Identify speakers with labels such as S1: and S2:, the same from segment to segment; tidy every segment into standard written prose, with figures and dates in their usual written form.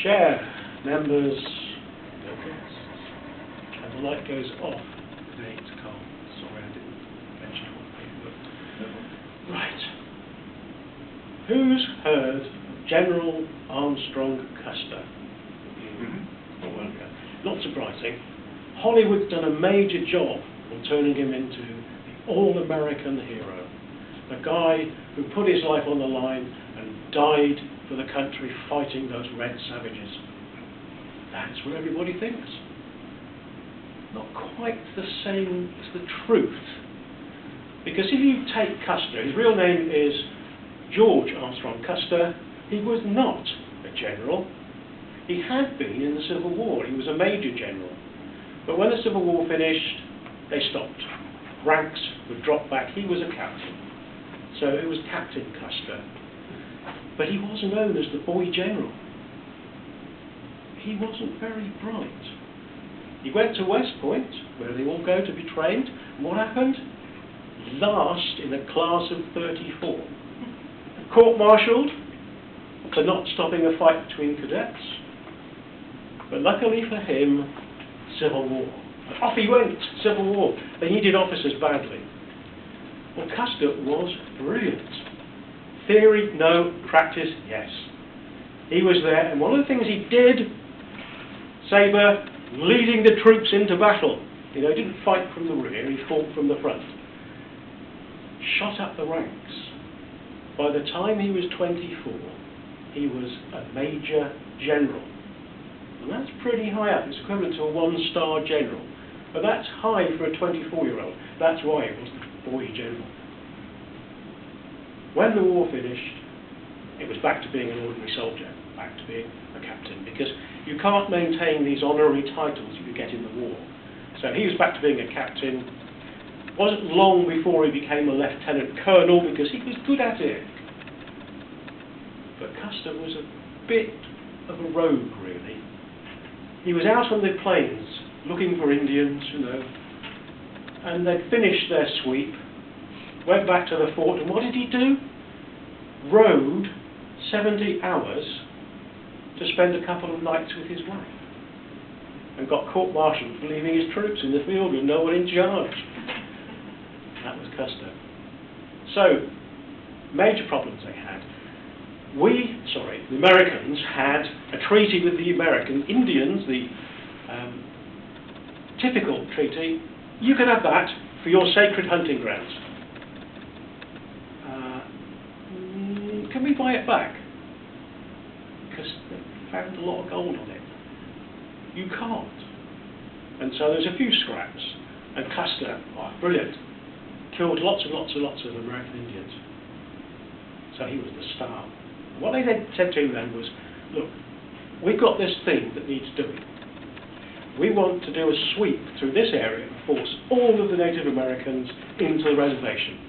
S1: Chair, members, no guests. And the light goes off. Today it's calm. Sorry I didn't mention it on paperwork. Right. Who's heard of General Armstrong Custer? Not surprising. Hollywood's done a major job on turning him into the all-American hero. A guy who put his life on the line and died for the country fighting those red savages. That's what everybody thinks. Not quite the same as the truth. Because if you take Custer, his real name is George Armstrong Custer. He was not a general. He had been in the Civil War. He was a major general. But when the Civil War finished, they stopped. Ranks were dropped back. He was a captain. So it was Captain Custer. But he was known as the boy general. He wasn't very bright. He went to West Point, where they all go to be trained. And what happened? Last in a class of 34. Court-martialed for not stopping a fight between cadets. But luckily for him, Civil War. And off he went, Civil War. They needed officers badly. Well, Custer was brilliant. Theory, no. Practice, yes. He was there, and one of the things he did, Sabre, leading the troops into battle. You know, he didn't fight from the rear, he fought from the front. Shot up the ranks. By the time he was 24, he was a major general. And that's pretty high up. It's equivalent to a one-star general. But that's high for a 24-year-old. That's why he was the boy general. When the war finished, it was back to being an ordinary soldier, back to being a captain, because you can't maintain these honorary titles you get in the war. So he was back to being a captain. It wasn't long before he became a lieutenant colonel, because he was good at it. But Custer was a bit of a rogue, really. He was out on the plains looking for Indians, you know, and they'd finished their sweep, went back to the fort, and what did he do? Rode 70 hours to spend a couple of nights with his wife, and got court-martialed for leaving his troops in the field with no one in charge. That was Custer. So, major problems they had. The Americans had a treaty with the American Indians, the typical treaty. You can have that for your sacred hunting grounds. Can we buy it back? Because they found a lot of gold on it. You can't. And so there's a few scraps. And Custer, oh, brilliant, killed lots and lots and lots of American Indians. So he was the star. What they then said to him then was, look, we've got this thing that needs doing. We want to do a sweep through this area and force all of the Native Americans into the reservation.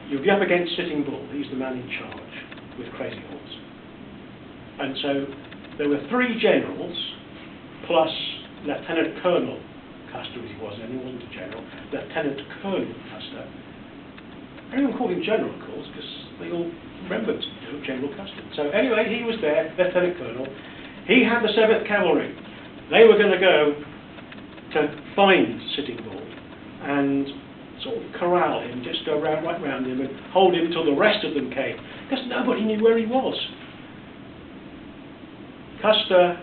S1: You'll be up against Sitting Bull. He's the man in charge with Crazy Horse. And so there were 3 generals plus Lieutenant Colonel Custer, as he was then. He wasn't a general. Lieutenant Colonel Custer. Everyone called him General, of course, because they all remembered General Custer. So anyway, he was there, Lieutenant Colonel. He had the 7th Cavalry. They were going to go to find Sitting Bull and sort of corral him, just go right round him and hold him till the rest of them came, because nobody knew where he was. Custer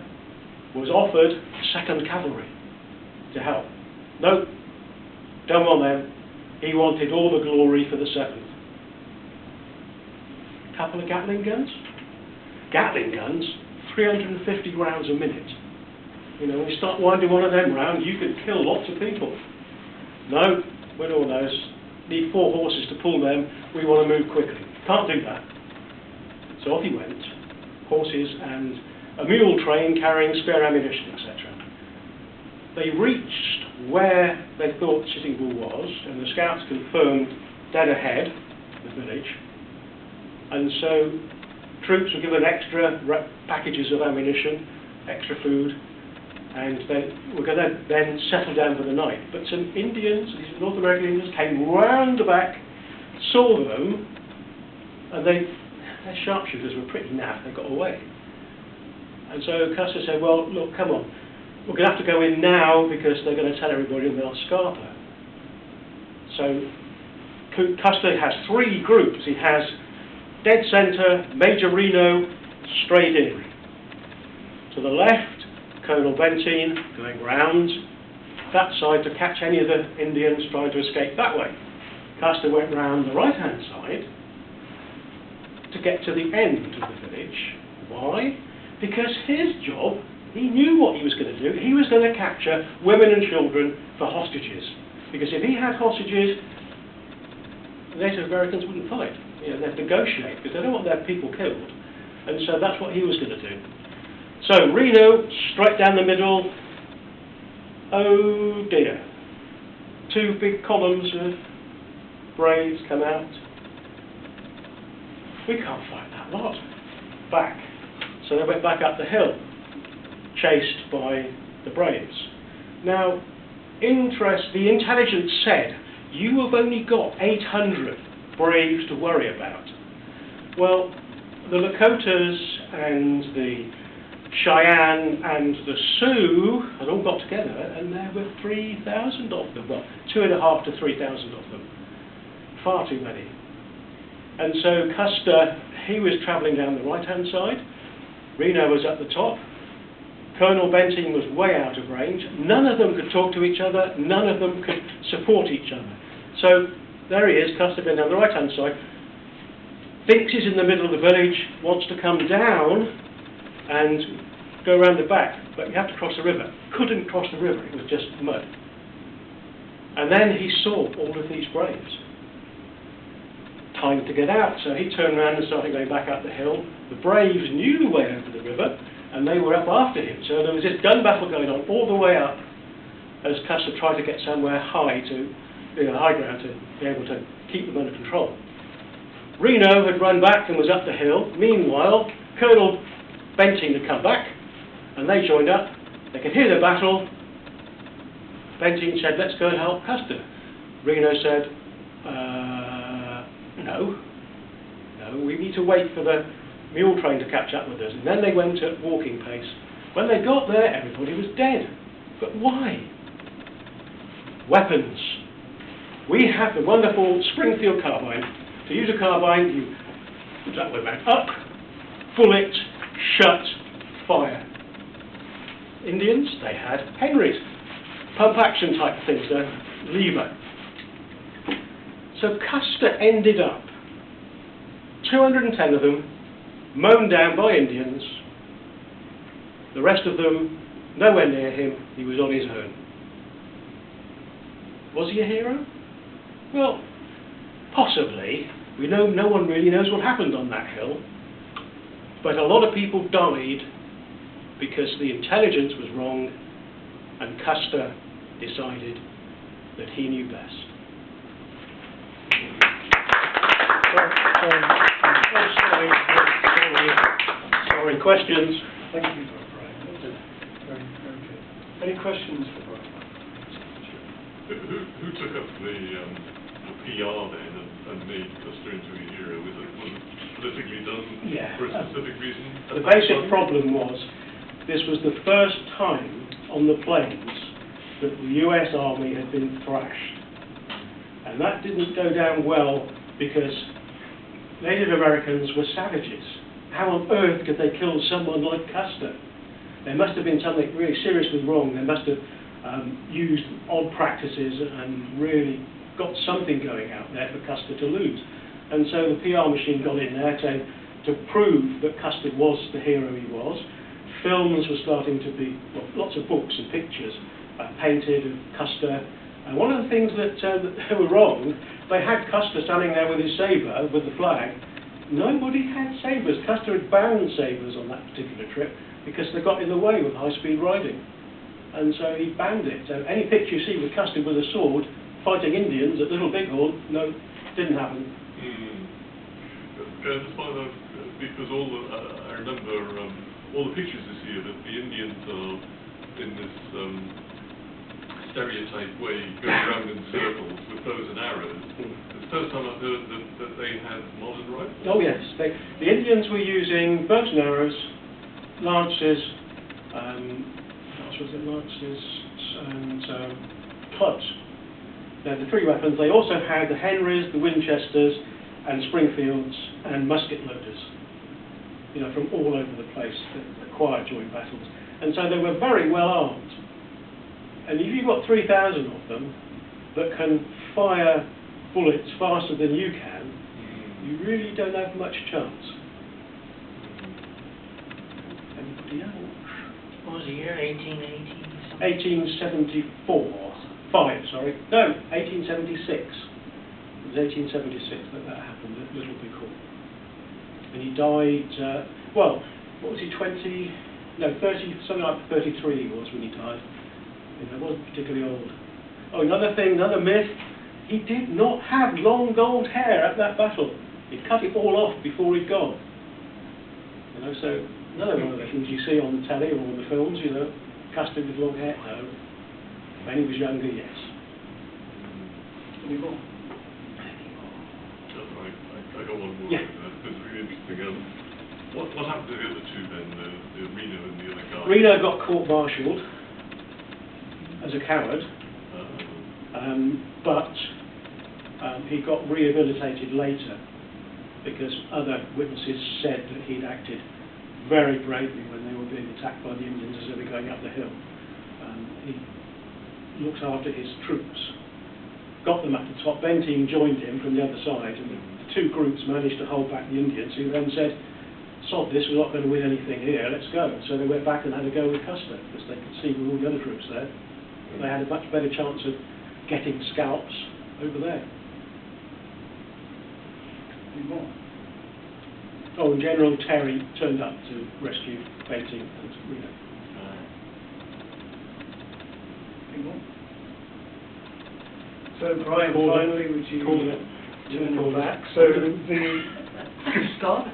S1: was offered 2nd Cavalry to help. No, don't want them. He wanted all the glory for the 7th. Couple of Gatling guns. Gatling guns, 350 rounds a minute. You know, when you start winding one of them round, you can kill lots of people. No, we all know. Need 4 horses to pull them. We want to move quickly. Can't do that. So off he went. Horses and a mule train carrying spare ammunition, etc. They reached where they thought Sitting Bull was, and the scouts confirmed dead ahead, the village. And so troops were given extra packages of ammunition, extra food, and they were going to then settle down for the night. But some Indians, these North American Indians, came round the back, saw them, and their sharpshooters were pretty naff. They got away. And so Custer said, well, look, come on. We're going to have to go in now because they're going to tell everybody about Scarpa. So Custer has 3 groups. He has dead centre, Major Reno, straight in. To the left, Colonel Benteen going round that side to catch any of the Indians trying to escape that way. Custer went round the right-hand side to get to the end of the village. Why? Because his job, he knew what he was going to do. He was going to capture women and children for hostages. Because if he had hostages, the Native Americans wouldn't fight. You know, they'd negotiate because they don't want their people killed. And so that's what he was going to do. So Reno, straight down the middle. Oh dear. 2 big columns of braves come out. We can't fight that lot. Back. So they went back up the hill, chased by the braves. Now, the intelligence said, you have only got 800 braves to worry about. Well, the Lakotas and the Cheyenne and the Sioux had all got together, and there were 3,000 of them. Well, 2,500 to 3,000 of them. Far too many. And so Custer, he was travelling down the right-hand side. Reno was at the top. Colonel Benteen was way out of range. None of them could talk to each other. None of them could support each other. So there he is, Custer going down the right-hand side. Thinks he's in the middle of the village, wants to come down and go around the back, but you have to cross the river. Couldn't cross the river, it was just mud. And then he saw all of these braves. Time to get out, so he turned around and started going back up the hill. The braves knew the way over the river, and they were up after him. So there was this gun battle going on all the way up as Custer tried to get somewhere high high ground to be able to keep them under control. Reno had run back and was up the hill. Meanwhile, Colonel Benteen had come back, and they joined up. They could hear the battle. Benteen said, let's go and help Custer. Reno said, no, we need to wait for the mule train to catch up with us. And then they went at walking pace. When they got there, everybody was dead. But why? Weapons. We have the wonderful Springfield carbine. To use a carbine, you put that way back up, bullet, shut, fire. Indians, they had Henrys, pump action type things, lever. So Custer ended up, 210 of them, mown down by Indians, the rest of them nowhere near him. He was on his own. Was he a hero? Well, possibly. We know no one really knows what happened on that hill, but a lot of people died because the intelligence was wrong and Custer decided that he knew best. Sorry, questions?
S2: Thank you, Brian. That was very good. Any questions for Brian?
S3: Who took up the PR then and made Custer into a hero? Was it politically done for a specific reason?
S1: The basic problem was this was the first time on the plains that the US Army had been thrashed. And that didn't go down well because Native Americans were savages. How on earth could they kill someone like Custer? There must have been something really seriously wrong. They must have used odd practices and really got something going out there for Custer to lose. And so the PR machine got in there to prove that Custer was the hero he was. Films were starting to be, lots of books and pictures painted of Custer. And one of the things that were wrong, they had Custer standing there with his sabre, with the flag. Nobody had sabres. Custer had banned sabres on that particular trip because they got in the way with high-speed riding. And so he banned it. So any picture you see with Custer with a sword fighting Indians at Little Bighorn, no, didn't happen.
S3: Just find out, because I remember all the pictures you see of it, the Indians are in this stereotype way, going around in circles with bows and arrows. It's the first time I've heard that they had modern rifles.
S1: Oh yes, the Indians were using bows and arrows, lances, lances and clubs. Now the three weapons, they also had the Henrys, the Winchesters and Springfields and musket loaders, you know, from all over the place that acquired during battles. And so they were very well armed. And if you've got 3,000 of them that can fire bullets faster than you can, you really don't have much chance. Anybody else?
S4: What was the year? 1880?
S1: 1876. It was 1876 that happened at Little Big Hall. And he died, well, what was he, 30, something like 33 he was when he died. You know, wasn't particularly old. Oh, another thing, another myth, he did not have long gold hair at that battle. He cut it all off before he'd gone. You know, so another one of the things you see on the telly or on the films, you know, Custer with long hair, no. When he was younger, yes.
S2: Any more?
S3: I got one more.
S1: Yeah.
S3: It's really interesting. What happened to the other two then, the Reno and the other guy?
S1: Reno got court-martialed as a coward, but he got rehabilitated later because other witnesses said that he'd acted very bravely when they were being attacked by the Indians as they were going up the hill. He looked after his troops, got them at the top. Benteen joined him from the other side, and the two groups managed to hold back the Indians, who then said, sod this, we're not going to win anything here, let's go. So they went back and had a go with Custer, because they could see with all the other troops there, they had a much better chance of getting scalps over there.
S2: Any more?
S1: Oh, and General Terry turned up to rescue Benteen and Reno.
S2: Any more? So Brian, finally, would you turn your back? So the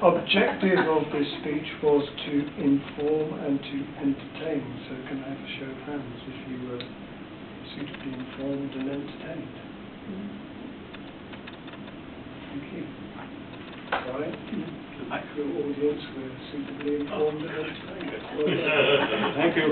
S2: objective of this speech was to inform and to entertain. So can I have a show of hands if you were suitably informed and entertained? Thank you. Brian, the audience were suitably informed and entertained.
S1: Thank you.